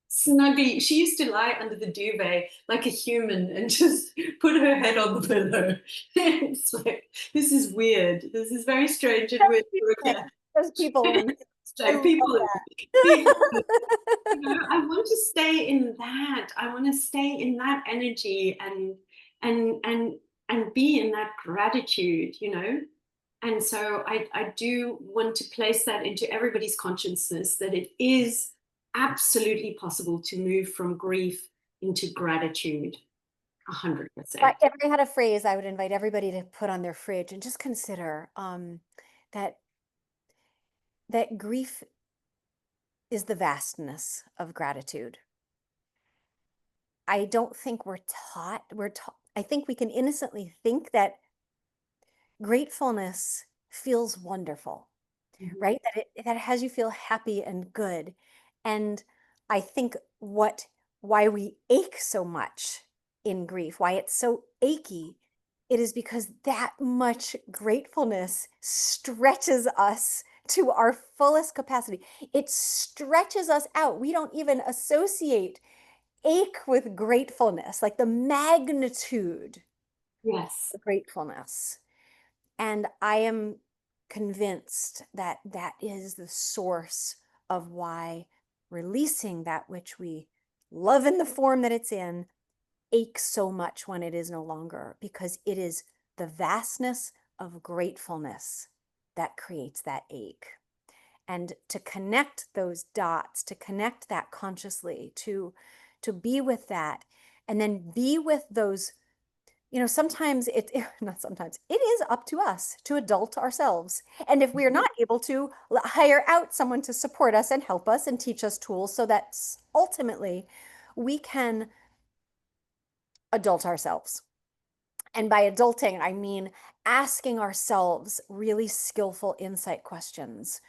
snuggly. She used to lie under the duvet like a human and just put her head on the pillow. It's like, this is weird. This is very strange and weird for a cat. Those people in me. It's I like love people, people, that. I want to stay in that. I want to stay in that energy, and and be in that gratitude, you know. And so I do want to place that into everybody's consciousness, that it is absolutely possible to move from grief into gratitude. But 100%. if I had a phrase, I would invite everybody to put on their fridge and just consider that that grief is the vastness of gratitude. I don't think we're taught, I think we can innocently think that gratefulness feels wonderful, Mhm. right? That it has you feel happy and good. And I think why we ache so much in grief, why it's so achy, it is because that much gratefulness stretches us to our fullest capacity. It stretches us out. We don't even associate ache with gratefulness, like the magnitude Yes. of gratefulness. And I am convinced that that is the source of why releasing that which we love in the form that it's in aches so much when it is no longer, because it is the vastness of gratefulness that creates that ache. And to connect those dots, to connect that consciously, to be with that, and then be with those, sometimes not sometimes, it is up to us to adult ourselves. And if we are not able to, hire out someone to support us and help us and teach us tools so that ultimately we can adult ourselves. And by adulting, I mean asking ourselves really skillful insight questions.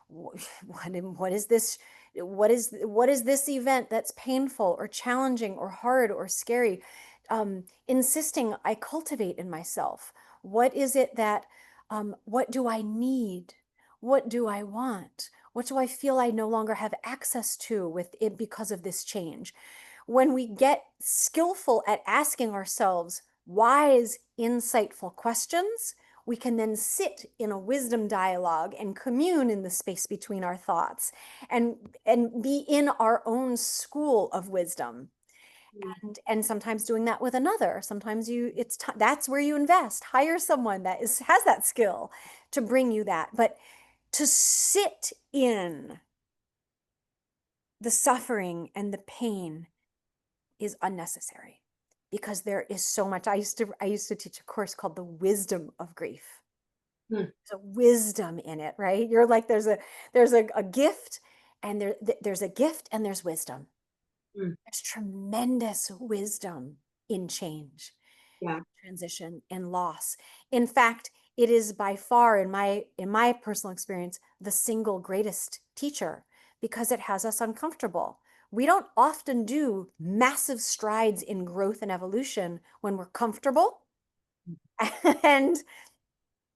What is this? What is this event that's painful or challenging or hard or scary? Insisting I cultivate in myself. What is it that? What do I need? What do I want? What do I feel I no longer have access to with it because of this change? When we get skillful at asking ourselves wise, insightful questions, we can then sit in a wisdom dialogue and commune in the space between our thoughts and be in our own school of wisdom. Mm. And sometimes doing that with another. Sometimes that's where you invest. Hire someone that has that skill to bring you that. But to sit in the suffering and the pain is unnecessary, because there is so much. I used to teach a course called The Wisdom of Grief. Mm. There's a wisdom in it, right? You're like, there's a gift, and there's a gift and there's wisdom. Mm. There's tremendous wisdom in change, Yeah. transition, and loss. In fact, it is by far, in my personal experience, the single greatest teacher, because it has us uncomfortable. We don't often do massive strides in growth and evolution when we're comfortable and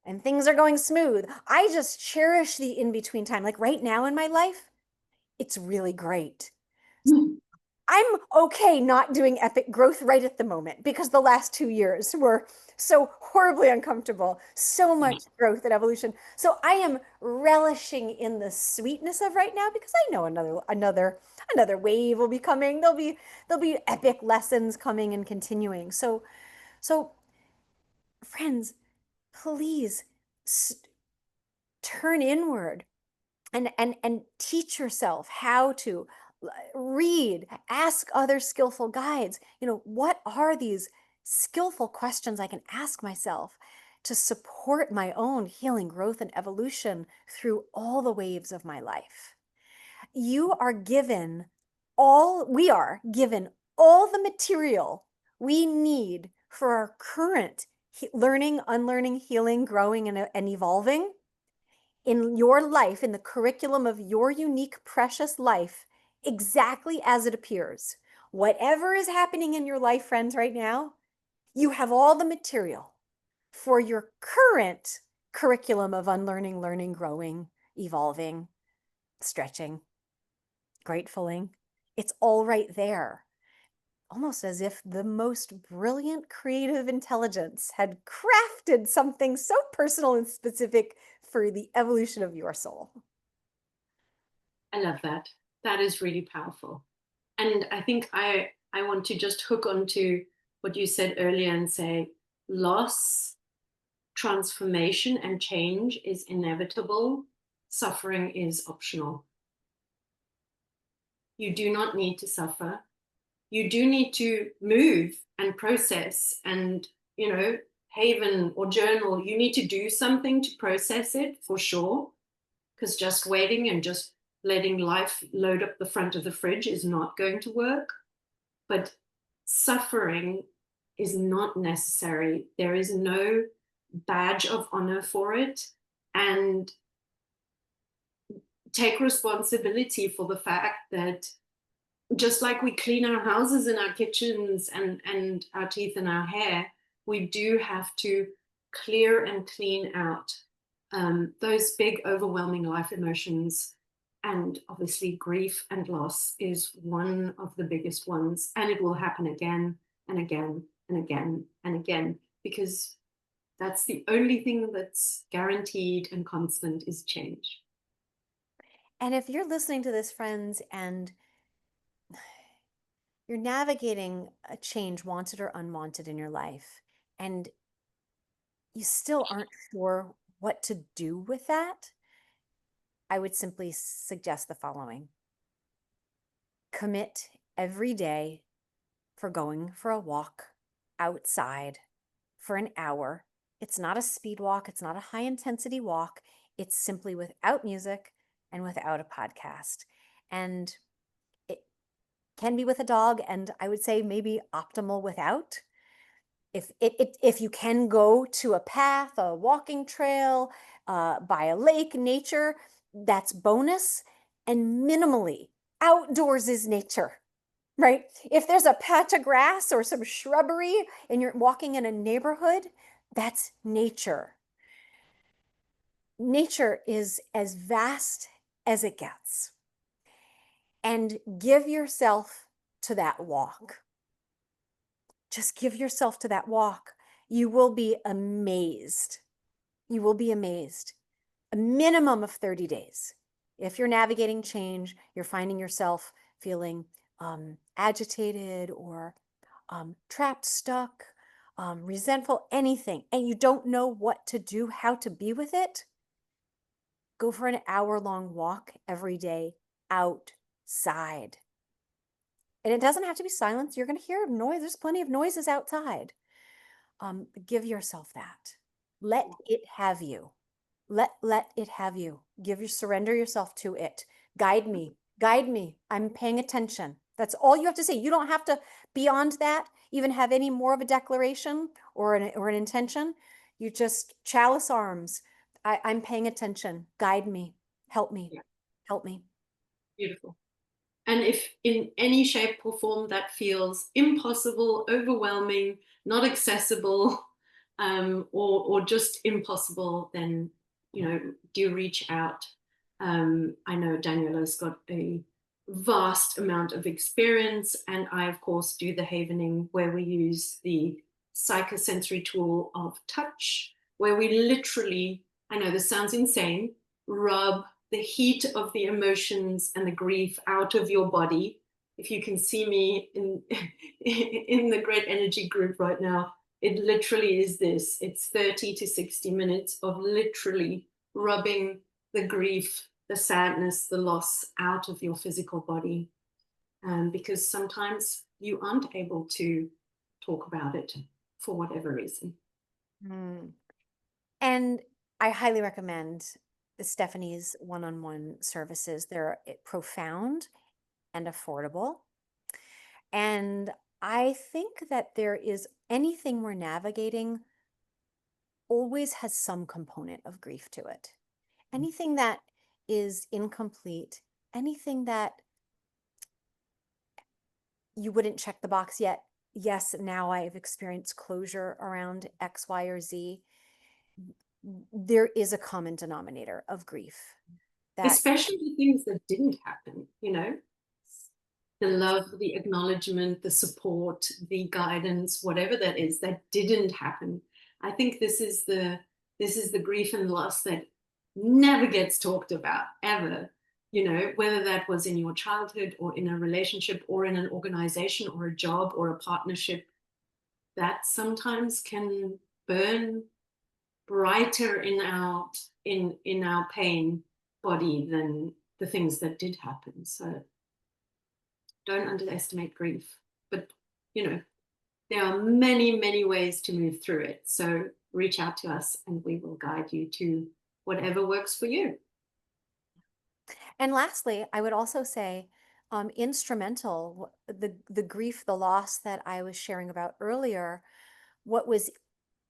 and things are going smooth. I just cherish the in between time. Like right now in my life, it's really great. Mm. I'm okay not doing epic growth right at the moment, because the last 2 years were so horribly uncomfortable, so much growth and evolution. So I am relishing in the sweetness of right now, because I know another wave will be coming. There'll be epic lessons coming and continuing. So friends, please turn inward and teach yourself how to read, ask other skillful guides. What are these skillful questions I can ask myself to support my own healing, growth, and evolution through all the waves of my life? We are given all the material we need for our current learning, unlearning, healing, growing, and evolving in your life, in the curriculum of your unique, precious life, exactly as it appears. Whatever is happening in your life, friends, right now, you have all the material for your current curriculum of unlearning, learning, growing, evolving, stretching, gratefuling. It's all right there. Almost as if the most brilliant creative intelligence had crafted something so personal and specific for the evolution of your soul. I love that. That is really powerful. And I think I want to just hook onto what you said earlier and say, loss, transformation, and change is inevitable. Suffering is optional. You do not need to suffer. You do need to move and process and, haven or journal. You need to do something to process it for sure, because just waiting and just letting life load up the front of the fridge is not going to work. But suffering is not necessary. There is no badge of honor for it. And take responsibility for the fact that just like we clean our houses and our kitchens and our teeth and our hair, we do have to clear and clean out those big, overwhelming life emotions. And obviously, grief and loss is one of the biggest ones. And it will happen again and again and again and again, because that's the only thing that's guaranteed and constant is change. And if you're listening to this, friends, and you're navigating a change, wanted or unwanted, in your life, and you still aren't sure what to do with that, I would simply suggest the following: commit every day for going for a walk outside for an hour. It's not a speed walk, it's not a high intensity walk. It's simply without music and without a podcast. And it can be with a dog, and I would say maybe optimal without. If you can go to a path, a walking trail, by a lake, nature, that's bonus. And minimally, outdoors is nature, right? If there's a patch of grass or some shrubbery and you're walking in a neighborhood, that's nature. Nature is as vast as it gets. And give yourself to that walk. Just give yourself to that walk. You will be amazed. You will be amazed. A minimum of 30 days. If you're navigating change, you're finding yourself feeling agitated or trapped, stuck, resentful, anything, and you don't know what to do, how to be with it, go for an hour-long walk every day outside. And it doesn't have to be silence. You're going to hear noise. There's plenty of noises outside. Give yourself that. Let it have you. Let it have you. Surrender yourself to it. Guide me. Guide me. I'm paying attention. That's all you have to say. You don't have to, beyond that, even have any more of a declaration or an intention. You just chalice arms. I'm paying attention. Guide me. Help me. Yeah, Help me. beautiful. And if in any shape or form that feels impossible, overwhelming, not accessible, or just impossible, then do reach out. I know Daniela's got a vast amount of experience, and I of course do the havening, where we use the psychosensory tool of touch, where we literally, I know this sounds insane, rub the heat of the emotions and the grief out of your body. If you can see me in in the great energy group right now, it literally is this. It's 30 to 60 minutes of literally rubbing the grief, the sadness, the loss out of your physical body. Because sometimes you aren't able to talk about it for whatever reason. Mm. And I highly recommend Stephanie's one-on-one services. They're profound and affordable. And I think that there is anything we're navigating always has some component of grief to it. Anything that is incomplete, anything that you wouldn't check the box yet. Yes, now I've experienced closure around X, Y, or Z. There is a common denominator of grief that Especially the things that didn't happen, the love, the acknowledgement, the support, the guidance, whatever that is, that didn't happen. I think this is the grief and loss that never gets talked about ever. Whether that was in your childhood or in a relationship or in an organization or a job or a partnership, that sometimes can burn brighter in our pain body than the things that did happen. So don't underestimate grief. But you know, there are many, many ways to move through it. So reach out to us and we will guide you to whatever works for you. And lastly, I would also say, instrumental, the grief, the loss that I was sharing about earlier, what was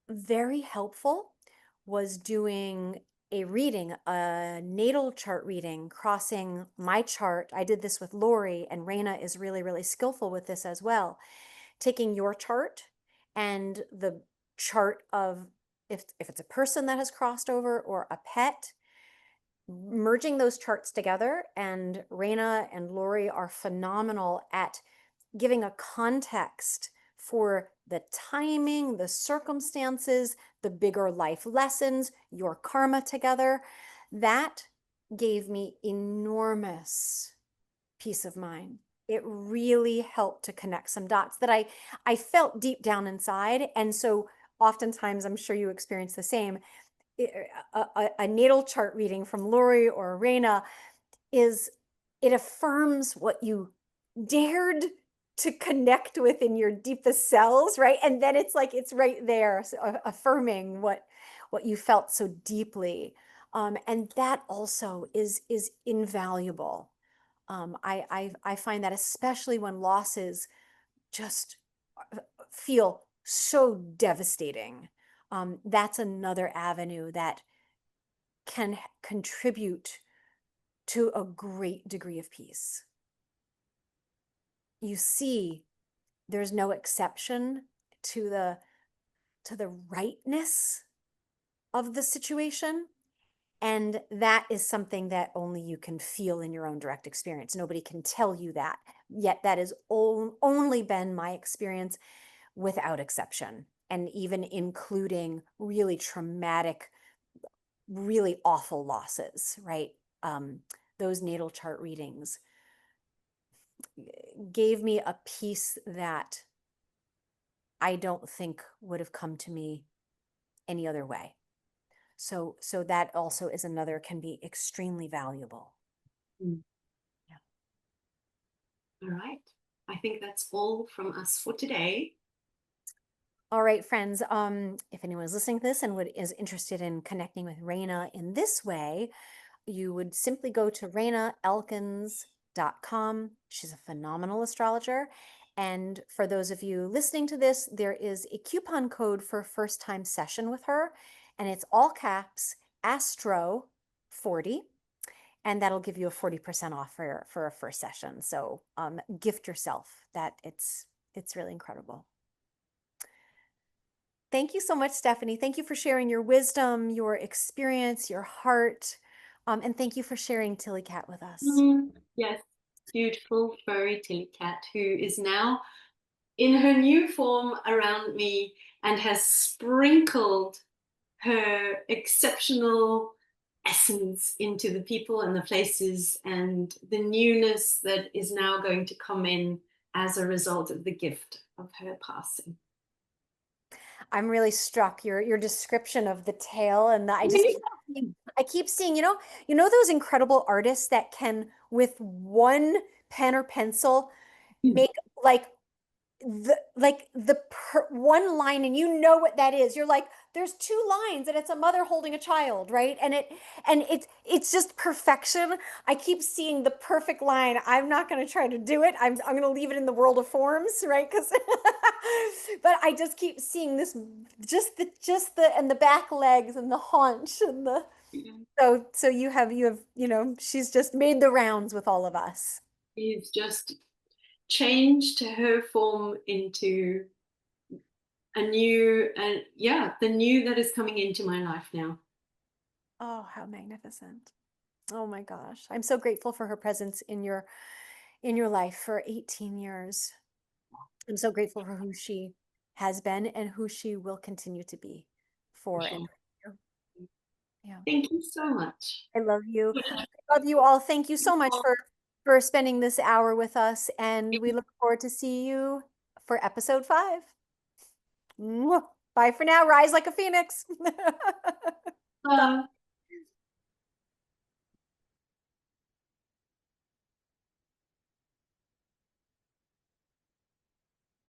very helpful was doing a reading, a natal chart reading, crossing my chart. I did this with Lori, and Raina is really, really skillful with this as well. Taking your chart and the chart of, if it's a person that has crossed over or a pet, merging those charts together. And Raina and Lori are phenomenal at giving a context for the timing, the circumstances, the bigger life lessons, your karma together. That gave me enormous peace of mind. It really helped to connect some dots that I felt deep down inside. And so oftentimes, I'm sure you experience the same. A natal chart reading from Lori or Raina is, it affirms what you dared to connect with in your deepest cells, right? And then it's like it's right there, so affirming what you felt so deeply. And that also is invaluable. I find that, especially when losses just feel so devastating, that's another avenue that can contribute to a great degree of peace. You see, there's no exception to the rightness of the situation. And that is something that only you can feel in your own direct experience. Nobody can tell you that. Yet that has only been my experience without exception. And even including really traumatic, really awful losses, right? Those natal chart readings gave me a peace that I don't think would have come to me any other way. So that also is another, can be extremely valuable. Mm. Yeah. All right. I think that's all from us for today. All right, friends. If anyone is listening to this and is interested in connecting with Raina in this way, you would simply go to rainaelkins.com. She's a phenomenal astrologer. And for those of you listening to this, there is a coupon code for a first time session with her, and it's all caps Astro 40. And that'll give you a 40% off for a first session. So gift yourself that. It's really incredible. Thank you so much, Stephanie. Thank you for sharing your wisdom, your experience, your heart. And thank you for sharing Tilly Cat with us. Yes, beautiful furry tilly cat who is now in her new form around me and has sprinkled her exceptional essence into the people and the places and the newness that is now going to come in as a result of the gift of her passing. I'm really struck your description of the tail, and I keep seeing, those incredible artists that can, with one pen or pencil, make like one line, and you know what that is. You're like, there's two lines and it's a mother holding a child, right? And it's just perfection. I keep seeing the perfect line. I'm not going to try to do it. I'm going to leave it in the world of forms, right? Because but I just keep seeing this, just the and the back legs and the haunch and the so you have she's just made the rounds with all of us. She's just changed her form into a new, and yeah, the new that is coming into my life now. Oh, how magnificent. Oh my gosh. I'm so grateful for her presence in your life for 18 years. I'm so grateful for who she has been and who she will continue to be For for and sure. for. Yeah. Thank you so much. I love you. I love you all. Thank you so much for spending this hour with us, and we look forward to see you for episode 5. Mwah. Bye for now. Rise like a phoenix. Uh,